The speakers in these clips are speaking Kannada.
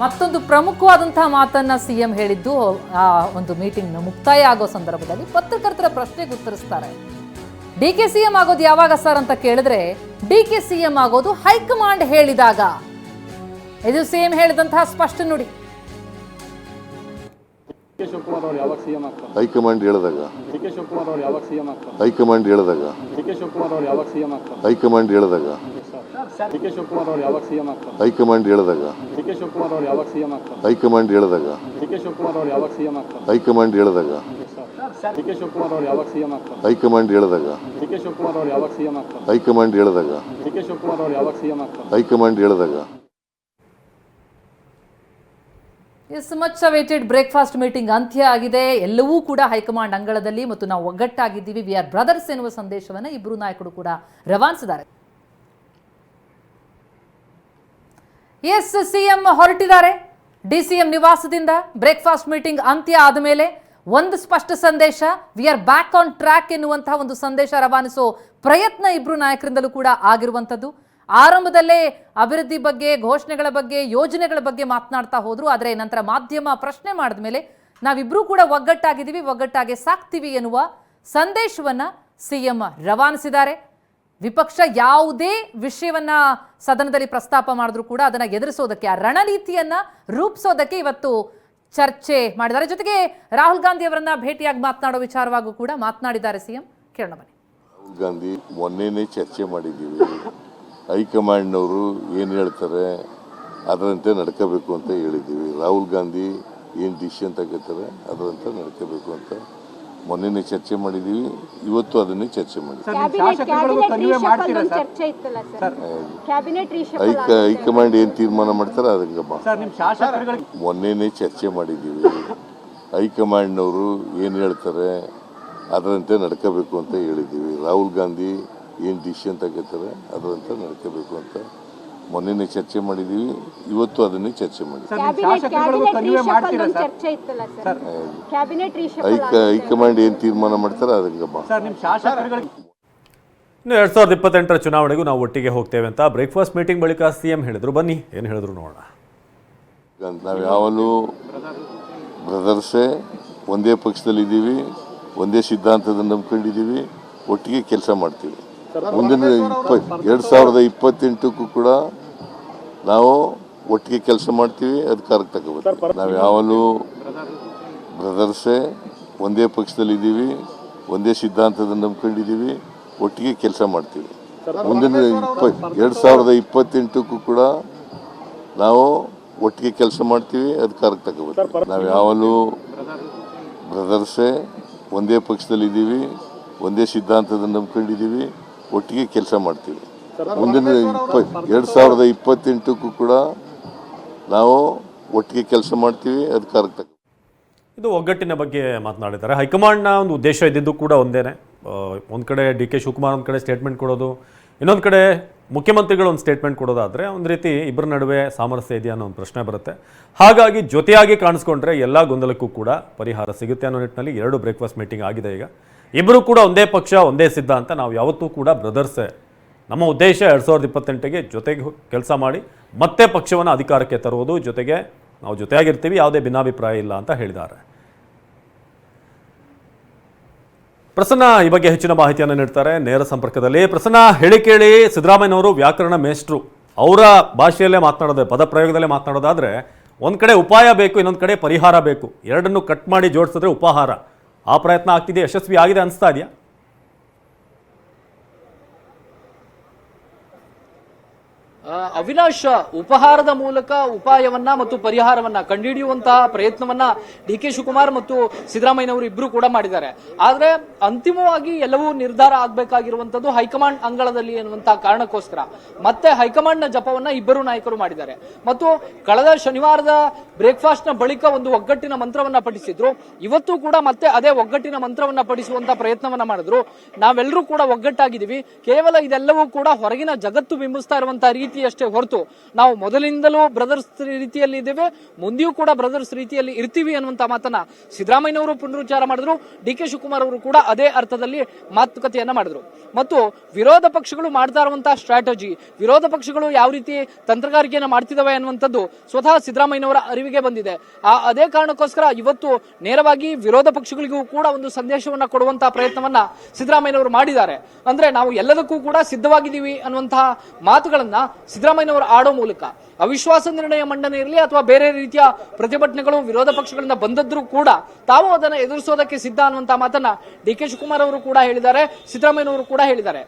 ಮತ್ತೊಂದು ಪ್ರಮುಖವಾದಂತಹ ಮಾತನ್ನ ಸಿಎಂ ಹೇಳಿದ್ದು ಆ ಒಂದು ಮೀಟಿಂಗ್ ಮುಕ್ತಾಯ ಆಗೋ ಸಂದರ್ಭದಲ್ಲಿ ಪತ್ರಕರ್ತರ ಪ್ರಶ್ನೆಗೆ ಉತ್ತರಿಸ್ತಾರೆ. ಡಿಕೆ ಸಿಎಂ ಆಗೋದು ಯಾವಾಗ ಸರ್ ಅಂತ ಕೇಳಿದ್ರೆ ಡಿಕೆ ಸಿಎಂ ಆಗೋದು ಹೈಕಮಾಂಡ್ ಹೇಳಿದಾಗ. ಇದು ಸಿಎಂ ಹೇಳಿದಂತಹ ಸ್ಪಷ್ಟ ನುಡಿ. ಹೈಕಮಾಂಡ್ ಹೇಳಿದಾಗ ಹೈಕಮಾಂಡ್ ಹೇಳಿದಾಗ ಹೈಕಮಾಂಡ್ ಹೇಳಿದಾಗ ಹೈಕಮಾಂಡ್ ಹೇಳಿದಾಗ ಹೈಕಮಾಂಡ್ ಹೇಳಿದಾಗ ಹೈಕಮಾಂಡ್ ಹೇಳಿದಾಗ ಹೈಕಮಾಂಡ್ ಹೇಳಿದಾಗ ಹೈಕಮಾಂಡ್ ಹೇಳಿದಾಗ ಹೈಕಮಾಂಡ್ ಹೇಳಿದಾಗ as much awaited breakfast meeting ಅಂತ್ಯ ಆಗಿದೆ. ಎಲ್ಲವೂ ಕೂಡ ಹೈಕಮಾಂಡ್ ಅಂಗಳದಲ್ಲಿ ಮತ್ತು ನಾವು ಒಗ್ಗಟ್ಟಾಗಿದ್ದೀವಿ, ವಿ ಆರ್ ಬ್ರದರ್ಸ್ ಎನ್ನುವ ಸಂದೇಶವನ್ನು ಇಬ್ಬರು ನಾಯಕರು ಕೂಡ ರವಾನಿಸಿದ್ದಾರೆ. ಎಸ್ ಸಿಎಂ ಹೊರಟಿದ್ದಾರೆ ಡಿಸಿಎಂ ನಿವಾಸದಿಂದ. ಬ್ರೇಕ್ಫಾಸ್ಟ್ ಮೀಟಿಂಗ್ ಅಂತ್ಯ ಆದ ಮೇಲೆ ಒಂದು ಸ್ಪಷ್ಟ ಸಂದೇಶ, we are back on track ಎನ್ನುವಂತಹ ಒಂದು ಸಂದೇಶ ರವಾನಿಸೋ ಪ್ರಯತ್ನ ಇಬ್ಬರು ನಾಯಕರಿಂದಲೂ ಕೂಡ ಆಗಿರುವಂಥದ್ದು. ಆರಂಭದಲ್ಲೇ ಅಭಿವೃದ್ಧಿ ಬಗ್ಗೆ, ಘೋಷಣೆಗಳ ಬಗ್ಗೆ, ಯೋಜನೆಗಳ ಬಗ್ಗೆ ಮಾತನಾಡ್ತಾ ಹೋದ್ರು. ಆದರೆ ನಂತರ ಮಾಧ್ಯಮ ಪ್ರಶ್ನೆ ಮಾಡಿದ ಮೇಲೆ ನಾವಿಬ್ರು ಕೂಡ ಒಗ್ಗಟ್ಟಾಗಿದ್ದೀವಿ, ಒಗ್ಗಟ್ಟಾಗಿ ಸಾಕ್ತೀವಿ ಎನ್ನುವ ಸಂದೇಶವನ್ನ ಸಿಎಂ ರವಾನಿಸಿದ್ದಾರೆ. ವಿಪಕ್ಷ ಯಾವುದೇ ವಿಷಯವನ್ನ ಸದನದಲ್ಲಿ ಪ್ರಸ್ತಾಪ ಮಾಡಿದ್ರು ಕೂಡ ಅದನ್ನ ಎದುರಿಸೋದಕ್ಕೆ, ಆ ರಣನೀತಿಯನ್ನ ರೂಪಿಸೋದಕ್ಕೆ ಇವತ್ತು ಚರ್ಚೆ ಮಾಡಿದ್ದಾರೆ. ಜೊತೆಗೆ ರಾಹುಲ್ ಗಾಂಧಿ ಅವರನ್ನ ಭೇಟಿಯಾಗಿ ಮಾತನಾಡೋ ವಿಚಾರವಾಗೂ ಕೂಡ ಮಾತನಾಡಿದ್ದಾರೆ ಸಿಎಂ. ಕೇಳೋಣ ಬನ್ನಿ. ರಾಹುಲ್ ಗಾಂಧಿ ಮೊನ್ನೆನೇ ಚರ್ಚೆ ಮಾಡಿದ್ದೀವಿ. ಹೈಕಮಾಂಡ್ನವರು ಏನು ಹೇಳ್ತಾರೆ ಅದರಂತೆ ನಡ್ಕೋಬೇಕು ಅಂತ ಹೇಳಿದ್ದೀವಿ. ರಾಹುಲ್ ಗಾಂಧಿ ಏನು ಡಿಸಿಷನ್ ತಗೋತಾರೆ ಅದರಂತೆ ನಡ್ಕೋಬೇಕು ಅಂತ ಮೊನ್ನೆನೇ ಚರ್ಚೆ ಮಾಡಿದ್ದೀವಿ. ಇವತ್ತು ಅದನ್ನೇ ಚರ್ಚೆ ಮಾಡಿದ್ದೀವಿ. ಹೈಕಮಾಂಡ್ ಏನು ತೀರ್ಮಾನ ಮಾಡ್ತಾರೆ ಅದಕ್ಕೆ ಮೊನ್ನೆನೇ ಚರ್ಚೆ ಮಾಡಿದ್ದೀವಿ. ಹೈಕಮಾಂಡ್ನವರು ಏನು ಹೇಳ್ತಾರೆ ಅದರಂತೆ ನಡ್ಕೋಬೇಕು ಅಂತ ಹೇಳಿದ್ದೀವಿ. ರಾಹುಲ್ ಗಾಂಧಿ ಏನು ಡಿಸಿಷನ್ ತಗೋತಾರೆ ಅದರಂತೆ ನಡ್ಕೋಬೇಕು ಅಂತ ಮೊನ್ನೆನೇ ಚರ್ಚೆ ಮಾಡಿದ್ದೀವಿ. ಇವತ್ತು ಅದನ್ನೇ ಚರ್ಚೆ ಮಾಡಿದ್ದೀವಿ. ಹೈಕಮಾಂಡ್ ಏನು ತೀರ್ಮಾನ ಮಾಡ್ತಾರೆ ಅದಕ್ಕೆ ಇನ್ನು 2028 ಚುನಾವಣೆಗೂ ನಾವು ಒಟ್ಟಿಗೆ ಹೋಗ್ತೇವೆ ಅಂತ ಬ್ರೇಕ್ಫಾಸ್ಟ್ ಮೀಟಿಂಗ್ ಬಳಿಕ ಸಿಎಂ ಹೇಳಿದ್ರು. ಬನ್ನಿ ಏನು ಹೇಳಿದ್ರು ನೋಡೋಣ. ನಾವು ಯಾವಾಗಲೂ ಬ್ರದರ್ಸೇ, ಒಂದೇ ಪಕ್ಷದಲ್ಲಿದ್ದೀವಿ, ಒಂದೇ ಸಿದ್ಧಾಂತದ ನಂಬ್ಕೊಂಡಿದ್ದೀವಿ, ಒಟ್ಟಿಗೆ ಕೆಲಸ ಮಾಡ್ತೀವಿ. ಮುಂದಿನ 2028ಕ್ಕೂ ಕೂಡ ನಾವು ಒಟ್ಟಿಗೆ ಕೆಲಸ ಮಾಡ್ತೀವಿ, ಅಧಿಕಾರಕ್ಕೆ ತಗೋಬೇಕು. ನಾವು ಯಾವಾಗಲೂ ಬ್ರದರ್ಸೇ, ಒಂದೇ ಪಕ್ಷದಲ್ಲಿದ್ದೀವಿ, ಒಂದೇ ಸಿದ್ಧಾಂತದ ನಂಬ್ಕೊಂಡಿದ್ದೀವಿ, ಒಟ್ಟಿಗೆ ಕೆಲಸ ಮಾಡ್ತೀವಿ. ಮುಂದಿನ 2028ಕ್ಕೂ ಕೂಡ ನಾವು ಒಟ್ಟಿಗೆ ಕೆಲಸ ಮಾಡ್ತೀವಿ, ಅಧಿಕಾರಕ್ಕೆ ತಗೋಬೇಕು. ನಾವು ಯಾವಾಗಲೂ ಬ್ರದರ್ಸೇ, ಒಂದೇ ಪಕ್ಷದಲ್ಲಿದ್ದೀವಿ, ಒಂದೇ ಸಿದ್ಧಾಂತದ ನಂಬ್ಕೊಂಡಿದ್ದೀವಿ, ಒಟ್ಟಿಗೆ ಕೆಲಸ ಮಾಡ್ತೀವಿ. ಮುಂದಿನ 2028ಕ್ಕೂ ಕೂಡ ನಾವು ಒಟ್ಟಿಗೆ ಕೆಲಸ ಮಾಡ್ತೀವಿ, ಅಧಿಕಾರಕ್ಕೆ ತಗೋಬೇಕು. ಇದು ಒಗ್ಗಟ್ಟಿನ ಬಗ್ಗೆ ಮಾತನಾಡಿದ್ದಾರೆ. ಹೈಕಮಾಂಡ್ನ ಒಂದು ಉದ್ದೇಶ ಇದ್ದಿದ್ದು ಕೂಡ ಒಂದೇನೆ. ಒಂದು ಕಡೆ ಡಿ ಕೆ ಶಿವಕುಮಾರ್ ಒಂದು ಕಡೆ ಸ್ಟೇಟ್ಮೆಂಟ್ ಕೊಡೋದು, ಇನ್ನೊಂದು ಕಡೆ ಮುಖ್ಯಮಂತ್ರಿಗಳು ಒಂದು ಸ್ಟೇಟ್ಮೆಂಟ್ ಕೊಡೋದಾದರೆ ಒಂದು ರೀತಿ ಇಬ್ಬರ ನಡುವೆ ಸಾಮರಸ್ಯ ಇದೆಯಾ ಅನ್ನೋ ಒಂದು ಪ್ರಶ್ನೆ ಬರುತ್ತೆ. ಹಾಗಾಗಿ ಜೊತೆಯಾಗಿ ಕಾಣಿಸ್ಕೊಂಡ್ರೆ ಎಲ್ಲ ಗೊಂದಲಕ್ಕೂ ಕೂಡ ಪರಿಹಾರ ಸಿಗುತ್ತೆ ಅನ್ನೋ ನಿಟ್ಟಿನಲ್ಲಿ 2 ಬ್ರೇಕ್ಫಾಸ್ಟ್ ಮೀಟಿಂಗ್ ಆಗಿದೆ. ಈಗ ಇಬ್ಬರು ಕೂಡ ಒಂದೇ ಪಕ್ಷ, ಒಂದೇ ಸಿದ್ಧಾಂತ, ನಾವು ಯಾವತ್ತೂ ಕೂಡ ಬ್ರದರ್ಸೇ. ನಮ್ಮ ಉದ್ದೇಶ 2028ಗೆ ಜೊತೆಗೆ ಕೆಲಸ ಮಾಡಿ ಮತ್ತೆ ಪಕ್ಷವನ್ನು ಅಧಿಕಾರಕ್ಕೆ ತರುವುದು, ಜೊತೆಗೆ ನಾವು ಜೊತೆಯಾಗಿರ್ತೀವಿ, ಯಾವುದೇ ಭಿನ್ನಾಭಿಪ್ರಾಯ ಇಲ್ಲ ಅಂತ ಹೇಳಿದ್ದಾರೆ. ಪ್ರಸನ್ನ ಈ ಬಗ್ಗೆ ಹೆಚ್ಚಿನ ಮಾಹಿತಿಯನ್ನು ನೀಡ್ತಾರೆ ನೇರ ಸಂಪರ್ಕದಲ್ಲಿ. ಪ್ರಸನ್ನ, ಹೇಳಿ ಕೇಳಿ ಸಿದ್ದರಾಮಯ್ಯನವರು ವ್ಯಾಕರಣ ಮೇಷ್ಟ್ರು, ಅವರ ಭಾಷೆಯಲ್ಲೇ ಮಾತನಾಡೋದು, ಪದ ಪ್ರಯೋಗದಲ್ಲೇ ಮಾತನಾಡೋದಾದ್ರೆ ಒಂದು ಕಡೆ ಉಪಾಯ ಬೇಕು, ಇನ್ನೊಂದು ಕಡೆ ಪರಿಹಾರ ಬೇಕು. ಎರಡನ್ನು ಕಟ್ ಮಾಡಿ ಜೋಡಿಸಿದ್ರೆ ಉಪಹಾರ. ಆ ಪ್ರಯತ್ನ ಆಗ್ತಿದೆ, ಯಶಸ್ವಿ ಆಗಿದೆ ಅನಿಸ್ತಾ ಇದೆಯಾ? ಅವಿನಾಶ್, ಉಪಹಾರದ ಮೂಲಕ ಉಪಾಯವನ್ನ ಮತ್ತು ಪರಿಹಾರವನ್ನ ಕಂಡುಹಿಡಿಯುವಂತಹ ಪ್ರಯತ್ನವನ್ನ ಡಿ ಕೆ ಶಿವಕುಮಾರ್ ಮತ್ತು ಸಿದ್ದರಾಮಯ್ಯನವರು ಇಬ್ರು ಕೂಡ ಮಾಡಿದ್ದಾರೆ. ಆದ್ರೆ ಅಂತಿಮವಾಗಿ ಎಲ್ಲವೂ ನಿರ್ಧಾರ ಆಗ್ಬೇಕಾಗಿರುವಂತದ್ದು ಹೈಕಮಾಂಡ್ ಅಂಗಳದಲ್ಲಿ ಎನ್ನುವಂತಹ ಕಾರಣಕ್ಕೋಸ್ಕರ ಮತ್ತೆ ಹೈಕಮಾಂಡ್ ನ ಜಪವನ್ನ ಇಬ್ಬರು ನಾಯಕರು ಮಾಡಿದ್ದಾರೆ. ಮತ್ತು ಕಳೆದ ಶನಿವಾರದ ಬ್ರೇಕ್ಫಾಸ್ಟ್ ನ ಬಳಿಕ ಒಂದು ಒಗ್ಗಟ್ಟಿನ ಮಂತ್ರವನ್ನ ಪಠಿಸಿದ್ರು. ಇವತ್ತು ಕೂಡ ಮತ್ತೆ ಅದೇ ಒಗ್ಗಟ್ಟಿನ ಮಂತ್ರವನ್ನ ಪಠಿಸುವಂತ ಪ್ರಯತ್ನವನ್ನ ಮಾಡಿದ್ರು. ನಾವೆಲ್ಲರೂ ಕೂಡ ಒಗ್ಗಟ್ಟಾಗಿದ್ದೀವಿ, ಕೇವಲ ಇದೆಲ್ಲವೂ ಕೂಡ ಹೊರಗಿನ ಜಗತ್ತು ಬಿಂಬಿಸ್ತಾ ಇರುವಂತಹ ರೀತಿಯಷ್ಟೇ ಹೊರತು ನಾವು ಮೊದಲಿಂದಲೂ ಬ್ರದರ್ಸ್ ರೀತಿಯಲ್ಲಿ ಇದ್ದೇವೆ, ಮುಂದೆಯೂ ಕೂಡ ಬ್ರದರ್ಸ್ ರೀತಿಯಲ್ಲಿ ಇರ್ತೀವಿ ಅನ್ನುವಂತ ಮಾತನ್ನ ಸಿದ್ದರಾಮಯ್ಯನವರು ಪುನರುಚ್ಚಾರ ಮಾಡಿದ್ರು. ಡಿ.ಕೆ. ಶಿವಕುಮಾರ್ ಅವರು ಕೂಡ ಅದೇ ಅರ್ಥದಲ್ಲಿ ಮಾತುಕತೆಯನ್ನ ಮಾಡಿದ್ರು. ಮತ್ತು ವಿರೋಧ ಪಕ್ಷಗಳು ಮಾಡ್ತಾ ಇರುವಂತಹ ಸ್ಟ್ರಾಟಜಿ, ವಿರೋಧ ಪಕ್ಷಗಳು ಯಾವ ರೀತಿ ತಂತ್ರಗಾರಿಕೆಯನ್ನ ಮಾಡ್ತಿದ್ದಾವೆ ಅನ್ನುವಂಥದ್ದು ಸ್ವತಃ ಸಿದ್ದರಾಮಯ್ಯನವರ ಅರಿವಿಗೆ ಬಂದಿದೆ. ಅದೇ ಕಾರಣಕ್ಕೋಸ್ಕರ ಇವತ್ತು ನೇರವಾಗಿ ವಿರೋಧ ಪಕ್ಷಗಳಿಗೂ ಕೂಡ ಒಂದು ಸಂದೇಶವನ್ನ ಕೊಡುವಂತಹ ಪ್ರಯತ್ನವನ್ನ ಸಿದ್ದರಾಮಯ್ಯನವರು ಮಾಡಿದ್ದಾರೆ. ಅಂದ್ರೆ ನಾವು ಎಲ್ಲದಕ್ಕೂ ಕೂಡ ಸಿದ್ಧವಾಗಿದ್ದೀವಿ ಅನ್ನುವಂತಹ ಮಾತುಗಳನ್ನ ಸಿದ್ದರಾಮಯ್ಯನವರು ಆಡೋ ಮೂಲಕ ಅವಿಶ್ವಾಸ ನಿರ್ಣಯ ಮಂಡನೆ ಇರಲಿ ಅಥವಾ ಬೇರೆ ರೀತಿಯ ಪ್ರತಿಭಟನೆಗಳು ವಿರೋಧ ಪಕ್ಷಗಳಿಂದ ಬಂದದ್ರೂ ಕೂಡ ತಾವು ಅದನ್ನು ಎದುರಿಸೋದಕ್ಕೆ ಸಿದ್ಧ ಅನ್ನುವಂತಹ ಮಾತನ್ನ ಡಿ.ಕೆ. ಶಿವಕುಮಾರ್ ಅವರು ಕೂಡ ಹೇಳಿದ್ದಾರೆ, ಸಿದ್ದರಾಮಯ್ಯನವರು ಕೂಡ ಹೇಳಿದ್ದಾರೆ.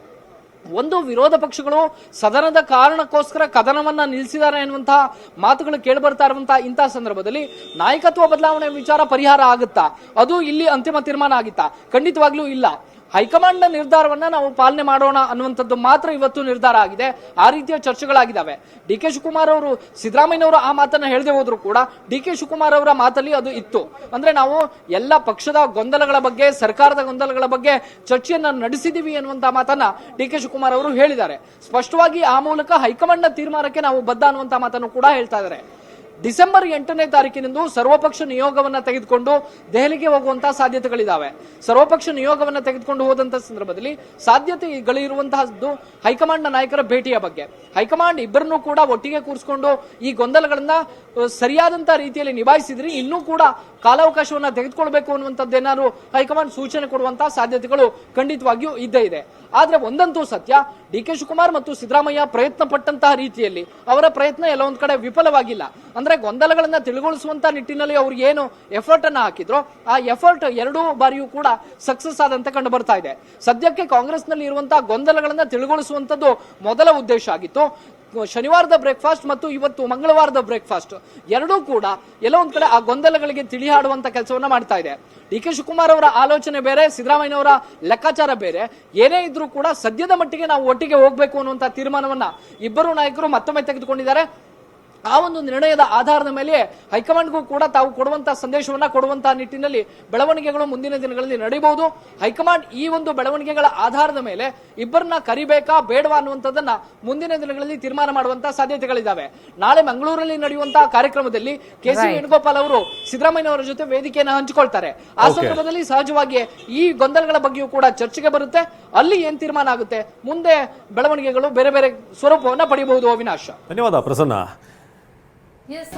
ಒಂದು ವಿರೋಧ ಪಕ್ಷಗಳು ಸದನದ ಕಾರಣಕ್ಕೋಸ್ಕರ ಕದನವನ್ನ ನಿಲ್ಲಿಸಿದ್ದಾರೆ ಎನ್ನುವಂತಹ ಮಾತುಗಳು ಕೇಳಿಬರ್ತಾ ಇರುವಂತಹ ಇಂತಹ ಸಂದರ್ಭದಲ್ಲಿ ನಾಯಕತ್ವ ಬದಲಾವಣೆ ವಿಚಾರ ಪರಿಹಾರ ಆಗುತ್ತಾ? ಅದು ಇಲ್ಲಿ ಅಂತಿಮ ತೀರ್ಮಾನ ಆಗಿತ್ತಾ? ಖಂಡಿತವಾಗ್ಲೂ ಇಲ್ಲ. ಹೈಕಮಾಂಡ್ ನ ನಿರ್ಧಾರವನ್ನ ನಾವು ಪಾಲನೆ ಮಾಡೋಣ ಅನ್ನುವಂಥದ್ದು ಮಾತ್ರ ಇವತ್ತು ನಿರ್ಧಾರ ಆಗಿದೆ. ಆ ರೀತಿಯ ಚರ್ಚೆಗಳಾಗಿದ್ದಾವೆ. ಡಿ.ಕೆ. ಶಿವಕುಮಾರ್ ಅವರು ಸಿದ್ದರಾಮಯ್ಯನವರು ಆ ಮಾತನ್ನ ಹೇಳದೆ ಹೋದ್ರು ಕೂಡ ಡಿ.ಕೆ. ಶಿವಕುಮಾರ್ ಅವರ ಮಾತಲ್ಲಿ ಅದು ಇತ್ತು. ಅಂದ್ರೆ ನಾವು ಎಲ್ಲ ಪಕ್ಷದ ಗೊಂದಲಗಳ ಬಗ್ಗೆ, ಸರ್ಕಾರದ ಗೊಂದಲಗಳ ಬಗ್ಗೆ ಚರ್ಚೆಯನ್ನ ನಡೆಸಿದೀವಿ ಅನ್ನುವಂತ ಮಾತನ್ನ ಡಿ.ಕೆ. ಶಿವಕುಮಾರ್ ಅವರು ಹೇಳಿದ್ದಾರೆ. ಸ್ಪಷ್ಟವಾಗಿ ಆ ಮೂಲಕ ಹೈಕಮಾಂಡ್ ನ ತೀರ್ಮಾನಕ್ಕೆ ನಾವು ಬದ್ಧ ಅನ್ನುವಂತ ಮಾತನ್ನು ಕೂಡ ಹೇಳ್ತಾ ಇದ್ದಾರೆ. ಡಿಸೆಂಬರ್ 8ನೇ ತಾರೀಕಿನಂದು ಸರ್ವಪಕ್ಷ ನಿಯೋಗವನ್ನ ತೆಗೆದುಕೊಂಡು ದೆಹಲಿಗೆ ಹೋಗುವಂತಹ ಸಾಧ್ಯತೆಗಳಿದಾವೆ. ಸರ್ವಪಕ್ಷ ನಿಯೋಗವನ್ನ ತೆಗೆದುಕೊಂಡು ಹೋದಂತಹ ಸಂದರ್ಭದಲ್ಲಿ ಸಾಧ್ಯತೆಗಳಿರುವಂತಹದ್ದು ಹೈಕಮಾಂಡ್ ನ ನಾಯಕರ ಭೇಟಿಯ ಬಗ್ಗೆ. ಹೈಕಮಾಂಡ್ ಇಬ್ಬರನ್ನೂ ಕೂಡ ಒಟ್ಟಿಗೆ ಕೂರಿಸಿಕೊಂಡು ಈ ಗೊಂದಲಗಳನ್ನ ಸರಿಯಾದಂತಹ ರೀತಿಯಲ್ಲಿ ನಿಭಾಯಿಸಿದ್ರಿ ಇನ್ನೂ ಕೂಡ ಕಾಲಾವಕಾಶವನ್ನ ತೆಗೆದುಕೊಳ್ಬೇಕು ಅನ್ನುವಂಥದ್ದೇನಾದ್ರು ಹೈಕಮಾಂಡ್ ಸೂಚನೆ ಕೊಡುವಂತಹ ಸಾಧ್ಯತೆಗಳು ಖಂಡಿತವಾಗಿಯೂ ಇದ್ದೇ ಇದೆ. ಆದ್ರೆ ಒಂದಂತೂ ಸತ್ಯ, ಡಿ.ಕೆ. ಶಿವಕುಮಾರ್ ಮತ್ತು ಸಿದ್ದರಾಮಯ್ಯ ಪ್ರಯತ್ನ ಪಟ್ಟಂತಹ ರೀತಿಯಲ್ಲಿ ಅವರ ಪ್ರಯತ್ನ ಎಲ್ಲ ಒಂದ್ ಕಡೆ ವಿಫಲವಾಗಿಲ್ಲ. ಅಂದ್ರೆ ಗೊಂದಲಗಳನ್ನ ತಿಳಿಗೊಳಿಸುವಂತ ನಿಟ್ಟಿನಲ್ಲಿ ಅವ್ರು ಏನು ಎಫರ್ಟ್ ಅನ್ನ ಹಾಕಿದ್ರು ಆ ಎಫರ್ಟ್ ಎರಡೂ ಬಾರಿಯೂ ಕೂಡ ಸಕ್ಸಸ್ ಆದಂತೆ ಕಂಡು ಬರ್ತಾ ಇದೆ. ಸದ್ಯಕ್ಕೆ ಕಾಂಗ್ರೆಸ್ ನಲ್ಲಿ ಇರುವಂತಹ ಗೊಂದಲಗಳನ್ನ ತಿಳಿಗೊಳಿಸುವಂತದ್ದು ಮೊದಲ ಉದ್ದೇಶ ಆಗಿತ್ತು. ಶನಿವಾರದ ಬ್ರೇಕ್ಫಾಸ್ಟ್ ಮತ್ತು ಇವತ್ತು ಮಂಗಳವಾರದ ಬ್ರೇಕ್ಫಾಸ್ಟ್ ಎರಡೂ ಕೂಡ ಎಲ್ಲೋ ಒಂದ್ ಕಡೆ ಆ ಗೊಂದಲಗಳಿಗೆ ತಿಳಿಹಾಡುವಂತ ಕೆಲಸವನ್ನ ಮಾಡ್ತಾ ಇದೆ. ಡಿ.ಕೆ. ಶಿವಕುಮಾರ್ ಅವರ ಆಲೋಚನೆ ಬೇರೆ, ಸಿದ್ದರಾಮಯ್ಯನವರ ಲೆಕ್ಕಾಚಾರ ಬೇರೆ. ಏನೇ ಇದ್ರೂ ಕೂಡ ಸದ್ಯದ ಮಟ್ಟಿಗೆ ನಾವು ಒಟ್ಟಿಗೆ ಹೋಗ್ಬೇಕು ಅನ್ನುವಂತ ತೀರ್ಮಾನವನ್ನ ಇಬ್ಬರು ನಾಯಕರು ಮತ್ತೊಮ್ಮೆ ತೆಗೆದುಕೊಂಡಿದ್ದಾರೆ. ಆ ಒಂದು ನಿರ್ಣಯದ ಆಧಾರದ ಮೇಲೆ ಹೈಕಮಾಂಡ್ಗೂ ಕೂಡ ತಾವು ಕೊಡುವಂತಹ ಸಂದೇಶವನ್ನ ಕೊಡುವಂತಹ ನಿಟ್ಟಿನಲ್ಲಿ ಬೆಳವಣಿಗೆಗಳು ಮುಂದಿನ ದಿನಗಳಲ್ಲಿ ನಡೆಯಬಹುದು. ಹೈಕಮಾಂಡ್ ಈ ಒಂದು ಬೆಳವಣಿಗೆಗಳ ಆಧಾರದ ಮೇಲೆ ಇಬ್ಬರನ್ನ ಕರಿಬೇಕಾ ಬೇಡವಾ ಅನ್ನುವಂಥದ್ದನ್ನ ಮುಂದಿನ ದಿನಗಳಲ್ಲಿ ತೀರ್ಮಾನ ಮಾಡುವಂತಹ ಸಾಧ್ಯತೆಗಳಿದ್ದಾವೆ. ನಾಳೆ ಮಂಗಳೂರಲ್ಲಿ ನಡೆಯುವಂತಹ ಕಾರ್ಯಕ್ರಮದಲ್ಲಿ ಕೆ.ಸಿ. ವೇಣುಗೋಪಾಲ್ ಅವರು ಸಿದ್ದರಾಮಯ್ಯನವರ ಜೊತೆ ವೇದಿಕೆಯನ್ನು ಹಂಚಿಕೊಳ್ತಾರೆ. ಆ ಸಂದರ್ಭದಲ್ಲಿ ಸಹಜವಾಗಿ ಈ ಗೊಂದಲಗಳ ಬಗ್ಗೆಯೂ ಕೂಡ ಚರ್ಚೆಗೆ ಬರುತ್ತೆ. ಅಲ್ಲಿ ಏನ್ ತೀರ್ಮಾನ ಆಗುತ್ತೆ, ಮುಂದೆ ಬೆಳವಣಿಗೆಗಳು ಬೇರೆ ಬೇರೆ ಸ್ವರೂಪವನ್ನ ಪಡೆಯಬಹುದು. ಅವಿನಾಶ್, ಧನ್ಯವಾದ ಪ್ರಸನ್ನ. Yes,